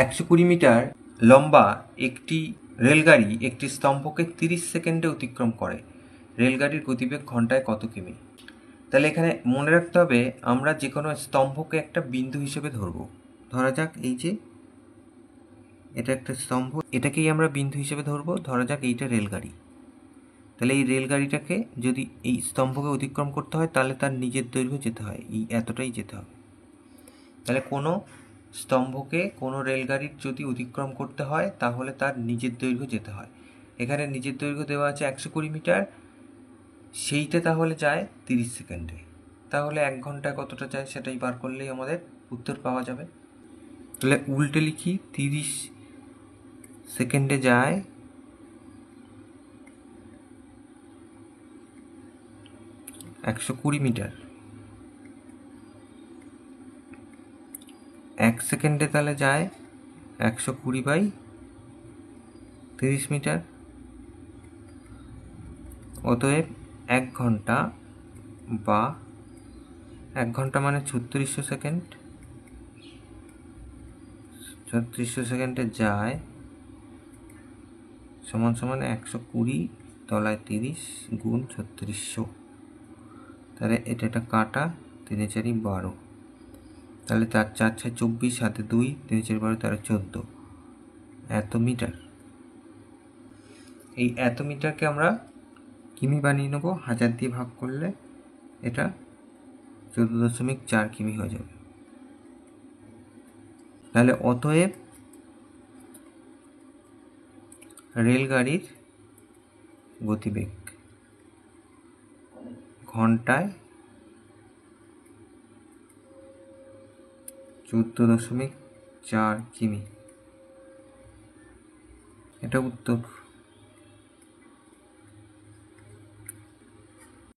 120 metre লম্বা একটি রেলগাড়ি একটি স্তম্ভকে 30 সেকেন্ডে অতিক্রম করে। রেলগাড়ির গতিবেগ ঘন্টায় কত কিমি? তাহলে এখানে মনে রাখতে হবে আমরা যে কোনো স্তম্ভকে একটা বিন্দু হিসেবে ধরব। ধরা যাক এই যে এটা একটা স্তম্ভ, এটাকেই আমরা বিন্দু হিসেবে ধরব। ধরা যাক এইটা রেলগাড়ি। তাহলে এই রেলগাড়িটাকে যদি এই স্তম্ভকে অতিক্রম করতে হয় তাহলে তার নিজের দৈর্ঘ্য যেতে হয়, এই এতটাই যেতে হবে। তাহলে কোনো স্তম্ভকে কোনো রেলগাড়ির যদি অতিক্রম করতে হয় তাহলে তার নিজের দৈর্ঘ্য যেতে হয়। এখানে নিজের দৈর্ঘ্য দেওয়া আছে 120 মিটার, সেইটা তাহলে যায় 30 সেকেন্ডে। তাহলে 1 ঘন্টায় কতটা যায় সেটাই বার করলেই আমাদের উত্তর পাওয়া যাবে। তাহলে উল্টে লিখি, 30 সেকেন্ডে যায় 120 মিটার। 1 সেকেন্ডে তাহলে যায় 120/30 মিটার। অতএব 1 ঘন্টা বা 1 ঘন্টা মানে 3600 সেকেন্ড। 3600 সেকেন্ডে যায় সমান সমান 120 তলায় 30 গুণ 3600। তাহলে এটা একটা কাটা, 3 4 12, তাহলে 4 4 6 24, হাতে 2, 3 4 12 13 14 এত মিটার। এই এত মিটারকে আমরা কিমি বানিয়ে নেবো। 1000 দিয়ে ভাগ করলে এটা 14.4 কিমি হয়ে যাবে। তাহলে অতএব রেলগাড়ির গতিবেগ ঘন্টায় 14.4 কিমি। এটা উত্তর।